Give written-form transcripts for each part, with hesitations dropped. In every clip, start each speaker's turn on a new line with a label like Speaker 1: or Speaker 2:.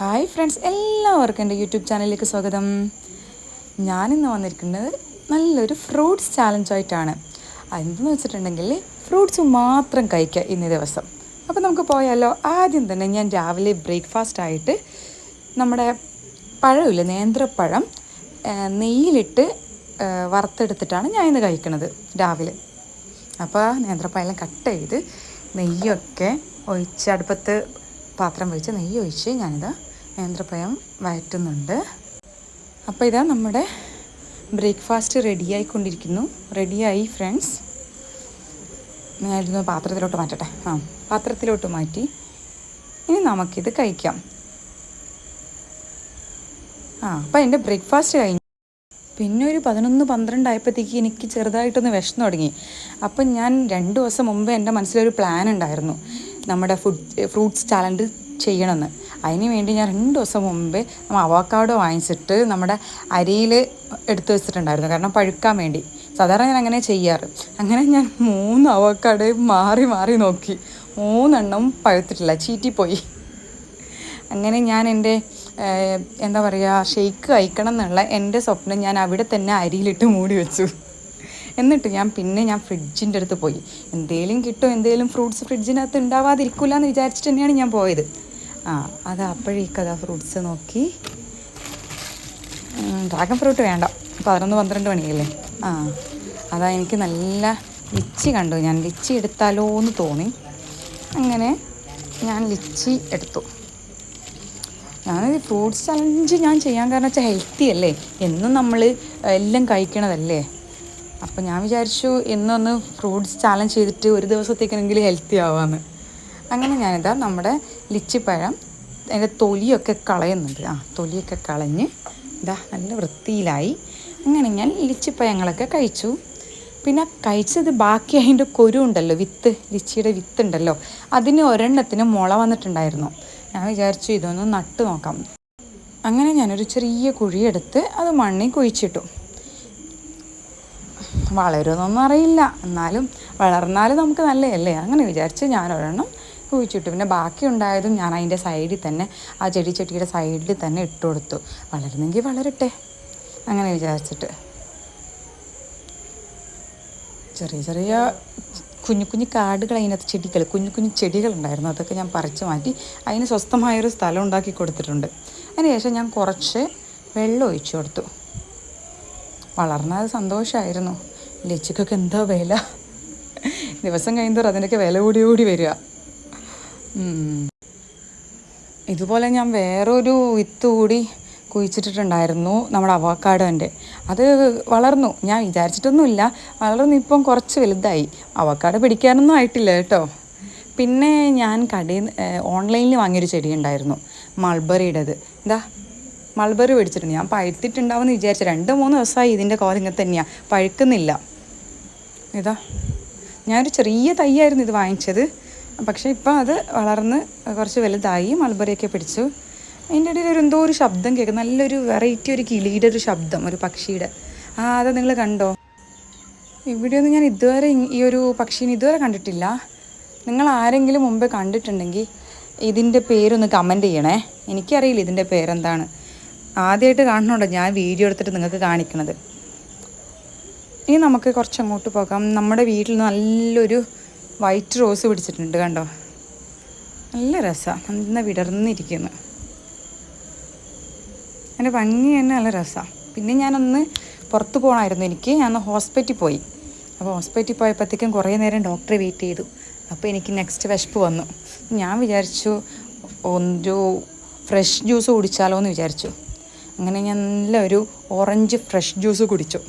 Speaker 1: Hi friends, എല്ലാവർക്കും എൻ്റെ YouTube ചാനലിലേക്ക് സ്വാഗതം. ഞാനിന്ന് വന്നിരിക്കുന്നത് നല്ലൊരു ഫ്രൂട്ട്സ് ചാലഞ്ചായിട്ടാണ്. അതെന്തെന്ന് വെച്ചിട്ടുണ്ടെങ്കിൽ ഫ്രൂട്ട്സ് മാത്രം കഴിക്കുക ഇന്നേ ദിവസം. അപ്പോൾ നമുക്ക് പോയാലോ. ആദ്യം തന്നെ ഞാൻ രാവിലെ ബ്രേക്ക്ഫാസ്റ്റായിട്ട് നമ്മുടെ പഴമില്ല, നേന്ത്രപ്പഴം നെയ്യിലിട്ട് വറുത്തെടുത്തിട്ടാണ് ഞാൻ ഇന്ന് കഴിക്കുന്നത് രാവിലെ. അപ്പോൾ നേന്ത്രപ്പഴം കട്ട് ചെയ്ത് നെയ്യൊക്കെ ഒഴിച്ച് അടുപ്പത്ത് പാത്രം വെച്ച് നെയ്യ് ഒഴിച്ച് ഞാനിത് നേന്ത്രപ്പഴം വഴറ്റുന്നുണ്ട്. അപ്പോൾ ഇതാ നമ്മുടെ ബ്രേക്ക്ഫാസ്റ്റ് റെഡിയായി ഫ്രണ്ട്സ്. ഞാനിതൊന്ന് പാത്രത്തിലോട്ട് മാറ്റട്ടെ. പാത്രത്തിലോട്ട് മാറ്റി ഇനി നമുക്കിത് കഴിക്കാം. അപ്പോൾ എൻ്റെ ബ്രേക്ക്ഫാസ്റ്റ് കഴിഞ്ഞു. പിന്നെ ഒരു 11-12 ആയപ്പോഴത്തേക്ക് എനിക്ക് ചെറുതായിട്ടൊന്ന് വിശന്നു തുടങ്ങി. അപ്പം ഞാൻ 2 ദിവസം മുമ്പ് എൻ്റെ മനസ്സിലൊരു പ്ലാൻ ഉണ്ടായിരുന്നു, നമ്മുടെ ഫ്രൂട്ട്സ് ചാലഞ്ച് ചെയ്യണമെന്ന്. അതിന് വേണ്ടി ഞാൻ 2 ദിവസം മുമ്പേ അവോക്കാഡോ വാങ്ങിച്ചിട്ട് നമ്മുടെ അരിയിൽ എടുത്തു വെച്ചിട്ടുണ്ടായിരുന്നു, കാരണം പഴുക്കാൻ വേണ്ടി. സാധാരണ ഞാൻ അങ്ങനെ ചെയ്യാറ്. അങ്ങനെ ഞാൻ 3 അവോക്കാഡോ മാറി നോക്കി, 3 എണ്ണം പഴുത്തിട്ടില്ല, ചീറ്റിപ്പോയി. അങ്ങനെ ഞാൻ എൻ്റെ ഷെയ്ക്ക് കഴിക്കണം എന്നുള്ള എൻ്റെ സ്വപ്നം ഞാൻ അവിടെ തന്നെ അരിയിലിട്ട് മൂടി വെച്ചു. എന്നിട്ട് ഞാൻ ഫ്രിഡ്ജിൻ്റെ അടുത്ത് പോയി. എന്തേലും ഫ്രൂട്ട്സ് ഫ്രിഡ്ജിനകത്ത് ഉണ്ടാവാതിരിക്കില്ല എന്ന് വിചാരിച്ചിട്ട് തന്നെയാണ് ഞാൻ പോയത്. അത് അപ്പോഴേക്കതാ ഫ്രൂട്ട്സ് നോക്കി. ഡ്രാഗൺ ഫ്രൂട്ട് വേണ്ട, 11-12 മണിയല്ലേ. അതാ എനിക്ക് നല്ല ലിച്ചി കണ്ടു. ഞാൻ ലിച്ചി എടുത്താലോ എന്ന് തോന്നി. അങ്ങനെ ഞാൻ ലിച്ചി എടുത്തു. ഞാനൊരു ഫ്രൂട്ട്സ് ചലഞ്ച് ചെയ്യാൻ കാരണം വെച്ചാൽ ഹെൽത്തി അല്ലേ, എന്നും നമ്മൾ എല്ലാം കഴിക്കണതല്ലേ. അപ്പം ഞാൻ വിചാരിച്ചു എന്നൊന്ന് ഫ്രൂട്ട്സ് ചാലഞ്ച് ചെയ്തിട്ട് ഒരു ദിവസത്തേക്കെങ്കിലും ഹെൽത്തി ആവാമെന്ന്. അങ്ങനെ ഞാനിതാ നമ്മുടെ ലിച്ചിപ്പഴം അതിൻ്റെ തൊലിയൊക്കെ കളയുന്നുണ്ട്. തൊലിയൊക്കെ കളഞ്ഞ് ഇതാ നല്ല വൃത്തിയിലായി. അങ്ങനെ ഞാൻ ലിച്ചിപ്പഴങ്ങളൊക്കെ കഴിച്ചു. പിന്നെ കഴിച്ചത് ബാക്കി അതിൻ്റെ ഉണ്ടല്ലോ, ലിച്ചിയുടെ വിത്തുണ്ടല്ലോ, അതിന് ഒരെണ്ണത്തിന് മുള വന്നിട്ടുണ്ടായിരുന്നു. ഞാൻ വിചാരിച്ചു ഇതൊന്ന് നട്ട് നോക്കാം. അങ്ങനെ ഞാനൊരു ചെറിയ കുഴിയെടുത്ത് അത് മണ്ണിൽ കുഴിച്ചിട്ടു. വളരുമെന്നൊന്നും അറിയില്ല, എന്നാലും വളർന്നാലും നമുക്ക് നല്ലതല്ലേ. അങ്ങനെ വിചാരിച്ച് ഞാൻ ഒരെണ്ണം കുഴിച്ചിട്ടു. പിന്നെ ബാക്കി ഉണ്ടായതും ഞാൻ അതിൻ്റെ സൈഡിൽ തന്നെ, ആ ചെടിച്ചട്ടിയുടെ സൈഡിൽ തന്നെ ഇട്ട് കൊടുത്തു. വളരുന്നെങ്കിൽ വളരട്ടെ അങ്ങനെ വിചാരിച്ചിട്ട്. ചെറിയ കുഞ്ഞു കാടുകൾ അതിനകത്ത് കുഞ്ഞു ചെടികളുണ്ടായിരുന്നു. അതൊക്കെ ഞാൻ പറിച്ചു മാറ്റി അതിന് സ്വസ്ഥമായൊരു സ്ഥലം ഉണ്ടാക്കി കൊടുത്തിട്ടുണ്ട്. അതിനുശേഷം ഞാൻ കുറച്ച് വെള്ളം ഒഴിച്ചു കൊടുത്തു. വളർന്നത് സന്തോഷമായിരുന്നു. ലിച്ചിക്കൊക്കെ എന്താ വില, ദിവസം കഴിയുന്നതോറും അതിൻ്റെയൊക്കെ വില കൂടി വരിക. ഇതുപോലെ ഞാൻ വേറൊരു വിത്ത് കൂടി കുഴിച്ചിട്ടിട്ടുണ്ടായിരുന്നു, നമ്മുടെ അവോക്കാഡോൻ്റെ. അത് വളർന്നു, ഞാൻ വിചാരിച്ചിട്ടൊന്നുമില്ല, വളർന്നു. ഇപ്പം കുറച്ച് വലുതായി. അവോക്കാഡോ പിടിക്കാനൊന്നും ആയിട്ടില്ല കേട്ടോ. പിന്നെ ഞാൻ ഓൺലൈനിൽ വാങ്ങിയൊരു ചെടി ഉണ്ടായിരുന്നു, മൾബറിയുടേത്. മൾബറി പിടിച്ചിട്ടുണ്ട്. ഞാൻ പഴുത്തിട്ടുണ്ടാവുമെന്ന് വിചാരിച്ചു. 2-3 ദിവസമായി ഇതിൻ്റെ കോല ഇങ്ങനെ തന്നെയാണ്, പഴുക്കുന്നില്ല. ഞാനൊരു ചെറിയ തൈയായിരുന്നു ഇത് വാങ്ങിച്ചത്. പക്ഷേ ഇപ്പം അത് വളർന്ന് കുറച്ച് വലുതായി, മൾബറിയൊക്കെ പിടിച്ചു. അതിൻ്റെ ഇടയിൽ എന്തോ ഒരു ശബ്ദം കേൾക്കും, നല്ലൊരു വെറൈറ്റി, ഒരു കിളിയുടെ ഒരു ശബ്ദം, ഒരു പക്ഷിയുടെ. അത് നിങ്ങൾ കണ്ടോ? ഇവിടെയൊന്നും ഞാൻ ഇതുവരെ ഈ ഒരു പക്ഷീനെ ഇതുവരെ കണ്ടിട്ടില്ല. നിങ്ങൾ ആരെങ്കിലും മുമ്പേ കണ്ടിട്ടുണ്ടെങ്കിൽ ഇതിൻ്റെ പേരൊന്ന് കമൻറ്റ് ചെയ്യണേ. എനിക്കറിയില്ല ഇതിൻ്റെ പേരെന്താണ്. ആദ്യമായിട്ട് കാണണോണ്ടോ ഞാൻ വീഡിയോ എടുത്തിട്ട് നിങ്ങൾക്ക് കാണിക്കണത്. ഇനി നമുക്ക് കുറച്ചങ്ങോട്ട് പോകാം. നമ്മുടെ വീട്ടിൽ നല്ലൊരു വൈറ്റ് റോസ് പിടിച്ചിട്ടുണ്ട്, കണ്ടോ? നല്ല രസമാണ്, നന്ന വിടർന്നിരിക്കുന്നു. അതിൻ്റെ ഭംഗി തന്നെ നല്ല രസമാണ്. പിന്നെ ഞാനൊന്ന് പുറത്ത് പോകണമായിരുന്നു എനിക്ക്. ഞാൻ ഹോസ്പിറ്റലിൽ പോയി. അപ്പോൾ ഹോസ്പിറ്റലിൽ പോയപ്പോഴത്തേക്കും കുറേ നേരം ഡോക്ടറെ വെയിറ്റ് ചെയ്തു. അപ്പോൾ എനിക്ക് നെക്സ്റ്റ് വിശപ്പ് വന്നു. ഞാൻ വിചാരിച്ചു ഒരു ഫ്രഷ് ജ്യൂസ് കുടിച്ചാലോ എന്ന് വിചാരിച്ചു. അങ്ങനെ ഞാൻ നല്ലൊരു ഓറഞ്ച് ഫ്രഷ് ജ്യൂസ് കുടിച്ചു.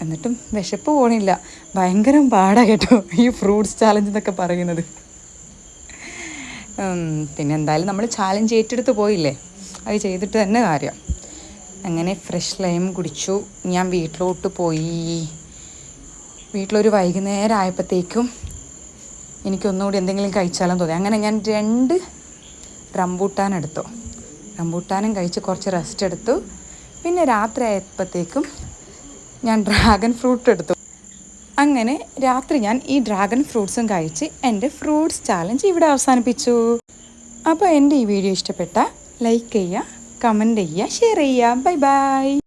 Speaker 1: എന്നിട്ടും വിശപ്പ് പോണില്ല. ഭയങ്കര പാടാണ് കേട്ടോ ഈ ഫ്രൂട്ട്സ് ചാലഞ്ച് എന്നൊക്കെ പറയുന്നത്. പിന്നെ എന്തായാലും നമ്മൾ ചാലഞ്ച് ഏറ്റെടുത്ത് പോയില്ലേ, അത് ചെയ്തിട്ട് തന്നെ കാര്യം. അങ്ങനെ ഫ്രഷ് ലൈം കുടിച്ചു. ഞാൻ വീട്ടിലോട്ട് പോയി. വീട്ടിലൊരു വൈകുന്നേരം ആയപ്പോഴത്തേക്കും എനിക്കൊന്നുകൂടി എന്തെങ്കിലും കഴിച്ചാലും തോന്നി. അങ്ങനെ ഞാൻ 2 റംബൂട്ടാൻ എടുത്തു. റംബൂട്ടാനും കഴിച്ച് കുറച്ച് റെസ്റ്റ് എടുത്തു. പിന്നെ രാത്രി ആയപ്പോഴത്തേക്കും ഞാൻ ഡ്രാഗൺ ഫ്രൂട്ട് എടുത്തു. അങ്ങനെ രാത്രി ഞാൻ ഈ ഡ്രാഗൺ ഫ്രൂട്ട്സും കഴിച്ച് എൻ്റെ ഫ്രൂട്ട്സ് ചാലഞ്ച് ഇവിടെ അവസാനിപ്പിച്ചു. അപ്പോൾ എൻ്റെ ഈ വീഡിയോ ഇഷ്ടപ്പെട്ട ലൈക്ക് ചെയ്യുക, കമൻറ്റ് ചെയ്യുക, ഷെയർ ചെയ്യുക. Bye bye.